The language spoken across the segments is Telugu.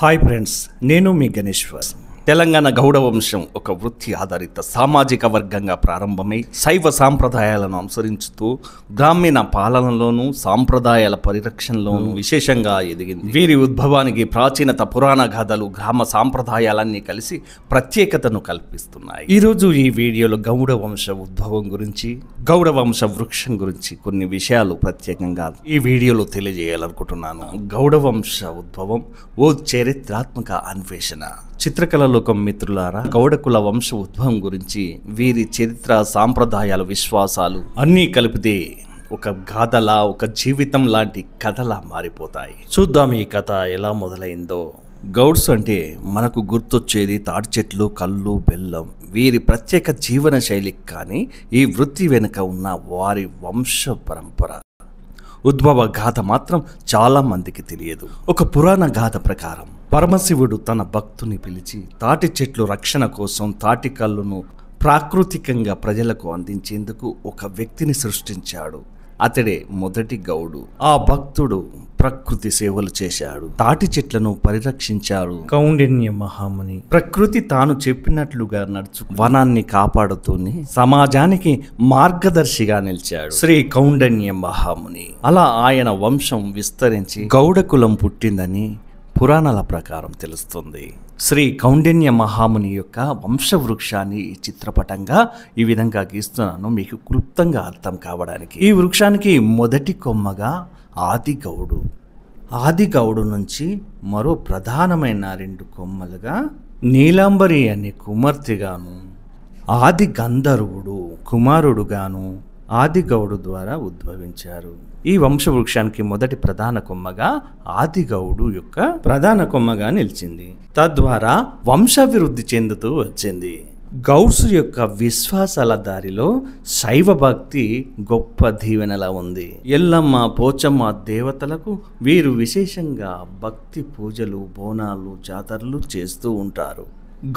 హాయ్ ఫ్రెండ్స్, నేను మీ గణేశ్వర్. తెలంగాణ గౌడ వంశం ఒక వృత్తి ఆధారిత సామాజిక వర్గంగా ప్రారంభమై శైవ సాంప్రదాయాలను అనుసరించుతూ గ్రామీణ పాలనలోనూ సాంప్రదాయాల పరిరక్షణలోనూ విశేషంగా ఎదిగింది. వీరి ఉద్భవానికి ప్రాచీనత, పురాణ గాథలు, గ్రామ సాంప్రదాయాలన్నీ కలిసి ప్రత్యేకతను కల్పిస్తున్నాయి. ఈరోజు ఈ వీడియోలో గౌడ వంశ ఉద్భవం గురించి, గౌడ వంశ వృక్షం గురించి కొన్ని విషయాలు ప్రత్యేకంగా ఈ వీడియోలో తెలియజేయాలనుకుంటున్నాను. గౌడ వంశ ఉద్భవం ఓ చరిత్రాత్మక అన్వేషణ. చిత్రకళలోకం మిత్రులారా, గౌడకుల వంశ ఉద్భవం గురించి, వీరి చరిత్ర, సాంప్రదాయాలు, విశ్వాసాలు అన్నీ కలిపితే ఒక గాథలా, ఒక జీవితం లాంటి కథలా మారిపోతాయి. చూద్దాం ఈ కథ ఎలా మొదలైందో. గౌడ్స్ అంటే మనకు గుర్తొచ్చేది తాటి చెట్లు, కళ్ళు, బెల్లం. వీరి ప్రత్యేక జీవన శైలి, కానీ ఈ వృత్తి వెనుక ఉన్న వారి వంశ పరంపర, ఉద్భవ గాథ మాత్రం చాలా మందికి తెలియదు. ఒక పురాణ గాథ ప్రకారం పరమశివుడు తన భక్తుని పిలిచి తాటి చెట్లు రక్షణ కోసం తాటి కళ్ళును ప్రాకృతికంగా ప్రజలకు అందించేందుకు ఒక వ్యక్తిని సృష్టించాడు. అతడే మొదటి గౌడు. ఆ భక్తుడు ప్రకృతి సేవలు చేశాడు, తాటి చెట్లను పరిరక్షించాడు. కౌండిన్య మహాముని ప్రకృతి తాను చెప్పినట్లుగా నడుచు వనాన్ని కాపాడుతూనే సమాజానికి మార్గదర్శిగా నిలిచాడు. శ్రీ కౌండిన్య మహాముని. అలా ఆయన వంశం విస్తరించి గౌడ కులం పుట్టిందని పురాణాల ప్రకారం తెలుస్తుంది. శ్రీ కౌండిన్య మహాముని యొక్క వంశవృక్షాన్ని ఈ చిత్రపటంగా ఈ విధంగా గీస్తున్నాను, మీకు క్లుప్తంగా అర్థం కావడానికి. ఈ వృక్షానికి మొదటి కొమ్మగా ఆదిగౌడు, ఆదిగౌడు నుంచి మరో ప్రధానమైన రెండు కొమ్మలుగా నీలాంబరి అనే కుమార్తెగాను, ఆది గంధర్వుడు కుమారుడుగాను ఆదిగౌడు ద్వారా ఉద్భవించారు. ఈ వంశవృక్షానికి మొదటి ప్రధాన కొమ్మగా ఆదిగౌడు యొక్క ప్రధాన కొమ్మగా నిలిచింది. తద్వారా వంశాభివృద్ధి చెందుతూ వచ్చింది. గౌడ్స్ యొక్క విశ్వాసాల దారిలో శైవ భక్తి గొప్ప దీవెనలా ఉంది. ఎల్లమ్మ, పోచమ్మ దేవతలకు వీరు విశేషంగా భక్తి పూజలు, బోనాలు, జాతరలు చేస్తూ ఉంటారు.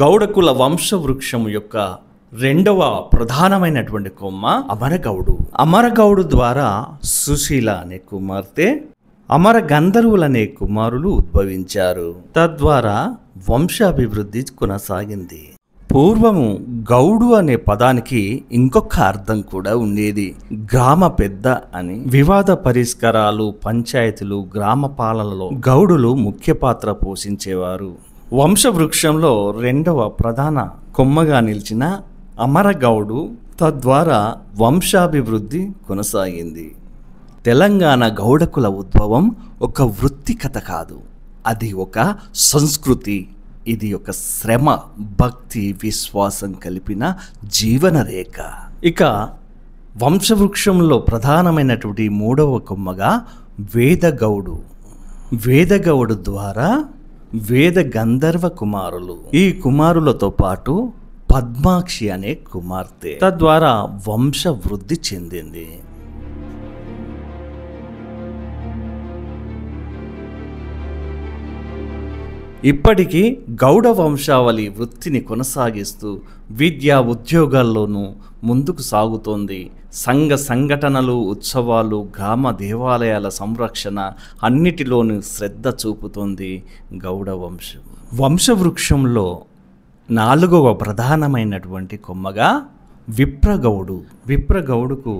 గౌడకుల వంశవృక్షం యొక్క రెండవ ప్రధానమైనటువంటి కొమ్మ అమరగౌడు. అమరగౌడు ద్వారా సుశీల అనే కుమార్తె, అమర గంధర్వులనే కుమారులు ఉద్భవించారు. తద్వారా వంశాభివృద్ధి కొనసాగింది. పూర్వము గౌడు అనే పదానికి ఇంకొక అర్థం కూడా ఉండేది, గ్రామ పెద్ద అని. వివాద పరిష్కారాలు, పంచాయతీలు, గ్రామ పాలనలో గౌడులు ముఖ్య పాత్ర పోషించేవారు. వంశవృక్షంలో రెండవ ప్రధాన కొమ్మగా నిలిచిన అమరగౌడు తద్వారా వంశాభివృద్ధి కొనసాగింది. తెలంగాణ గౌడకుల ఉద్భవం ఒక వృత్తి కథ కాదు, అది ఒక సంస్కృతి. ఇది ఒక శ్రమ, భక్తి, విశ్వాసం కలిపిన జీవన రేఖ. ఇక వంశవృక్షంలో ప్రధానమైనటువంటి మూడవ కొమ్మగా వేదగౌడు. వేదగౌడు ద్వారా వేద గంధర్వ కుమారులు. ఈ కుమారులతో పాటు పద్మాక్షి అనే కుమార్తె. తద్వారా వంశ వృద్ధి చెందింది. ఇప్పటికీ గౌడ వంశావళి వృత్తిని కొనసాగిస్తూ విద్యా ఉద్యోగాల్లోనూ ముందుకు సాగుతోంది. సంఘ సంఘటనలు, ఉత్సవాలు, గ్రామ దేవాలయాల సంరక్షణ అన్నిటిలోనూ శ్రద్ధ చూపుతోంది గౌడ వంశం. వంశవృక్షంలో నాలుగవ ప్రధానమైనటువంటి కొమ్మగా విప్రగౌడు. విప్రగౌడుకు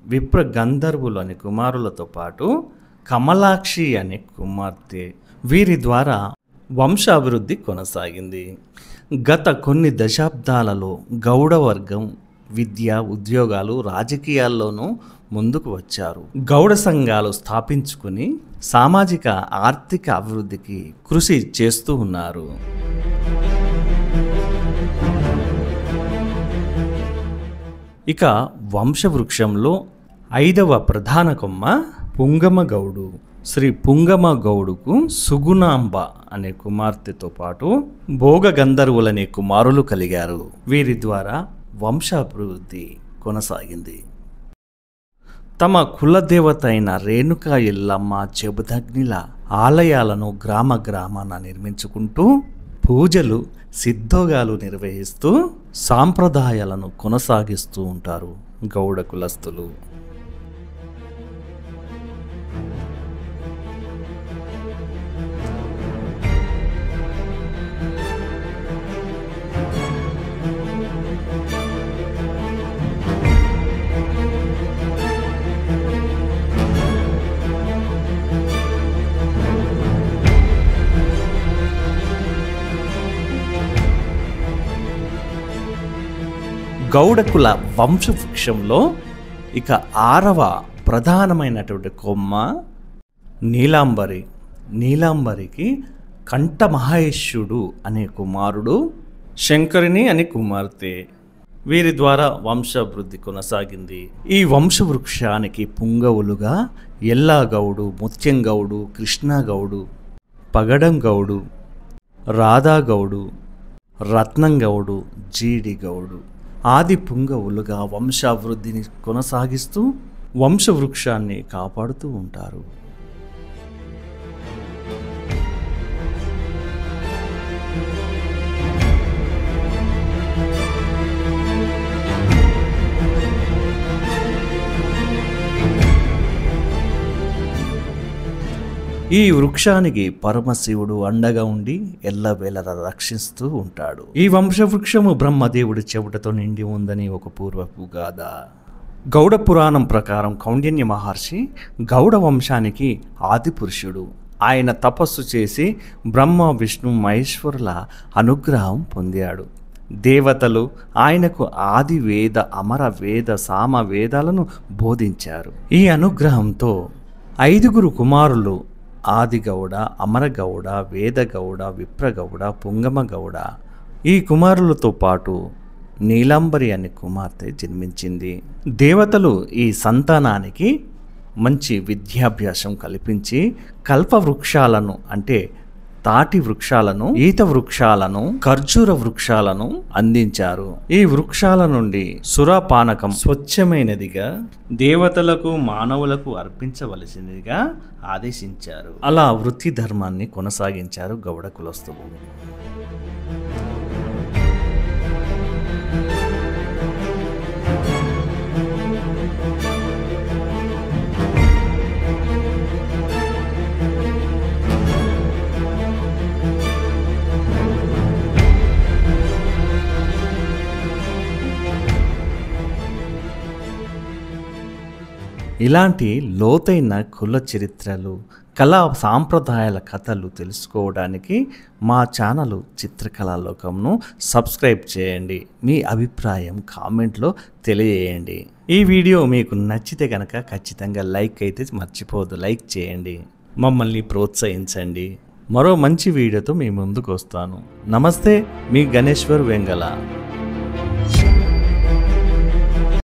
విప్ర గంధర్వులు అనే కుమారులతో పాటు కమలాక్షి అనే కుమార్తె. వీరి ద్వారా వంశాభివృద్ధి కొనసాగింది. గత కొన్ని దశాబ్దాలలో గౌడ వర్గం విద్య, ఉద్యోగాలు, రాజకీయాల్లోనూ ముందుకు వచ్చారు. గౌడ సంఘాలు స్థాపించుకుని సామాజిక, ఆర్థిక అభివృద్ధికి కృషి చేస్తూ ఉన్నారు. ఇక వంశవృక్షంలో ఐదవ ప్రధాన కొమ్మ పుంగమగౌడు. శ్రీ పుంగమగౌడుకు సుగుణాంబ అనే కుమార్తెతో పాటు భోగ గంధర్వులనే కుమారులు కలిగారు. వీరి ద్వారా వంశాభివృద్ధి కొనసాగింది. తమ కులదేవత అయిన రేణుకా ఎల్లమ్మ, జబదగ్నిల ఆలయాలను గ్రామ గ్రామాన నిర్మించుకుంటూ పూజలు, సిద్ధోగాలు నిర్వహిస్తూ సాంప్రదాయాలను కొనసాగిస్తూ ఉంటారు గౌడ కులస్తులు. గౌడకుల వంశవృక్షంలో ఇక 6వ ప్రధానమైనటువంటి కొమ్మ నీలాంబరి. నీలాంబరికి కంఠమహేశ్వరుడు అనే కుమారుడు, శంకరిని అనే కుమార్తె. వీరి ద్వారా వంశాభివృద్ధి కొనసాగింది. ఈ వంశవృక్షానికి పుంగవులుగా ఎల్లాగౌడు, ముత్యంగౌడు, కృష్ణగౌడు, పగడంగౌడు, రాధాగౌడు, రత్నంగౌడు, జీడిగౌడు ఆది పుంగవులుగా వంశాభివృద్ధిని కొనసాగిస్తూ వంశవృక్షాన్ని కాపాడుతూ ఉంటారు. ఈ వృక్షానికి పరమశివుడు అండగా ఉండి ఎల్లవేళలా రక్షిస్తూ ఉంటాడు. ఈ వంశవృక్షము బ్రహ్మదేవుడి చెవుటతో నిండి ఉందని ఒక పూర్వపు గాథ. గౌడ పురాణం ప్రకారం కౌండిన్య మహర్షి గౌడ వంశానికి ఆది పురుషుడు. ఆయన తపస్సు చేసి బ్రహ్మ, విష్ణు, మహేశ్వరుల అనుగ్రహం పొందాడు. దేవతలు ఆయనకు ఆది వేద, అమర వేద, సామ వేదాలను బోధించారు. ఈ అనుగ్రహంతో 5 కుమారులు ఆదిగౌడ, అమరగౌడ, వేదగౌడ, విప్రగౌడ, పుంగమగౌడ. ఈ కుమారులతో పాటు నీలాంబరి అనే కుమార్తె జన్మించింది. దేవతలు ఈ సంతానానికి మంచి విద్యాభ్యాసం కల్పించి కల్పవృక్షాలను అంటే తాటి వృక్షాలను, ఈత వృక్షాలను, ఖర్జూర వృక్షాలను అందించారు. ఈ వృక్షాల నుండి సురాపానకం స్వచ్ఛమైనదిగా దేవతలకు, మానవులకు అర్పించవలసినదిగా ఆదేశించారు. అలా వృత్తి ధర్మాన్ని కొనసాగించారు గౌడ కులస్తులు. ఇలాంటి లోతైన కుల చరిత్రలు, కళా సాంప్రదాయాల కథలు తెలుసుకోవడానికి మా ఛానల్ చిత్రకళాలోకంను సబ్స్క్రైబ్ చేయండి. మీ అభిప్రాయం కామెంట్లో తెలియజేయండి. ఈ వీడియో మీకు నచ్చితే కనుక ఖచ్చితంగా లైక్ అయితే మర్చిపోవద్దు, లైక్ చేయండి. మమ్మల్ని ప్రోత్సహించండి. మరో మంచి వీడియోతో మీ ముందుకు వస్తాను. నమస్తే, మీ గణేశ్వర్ వెంగళ.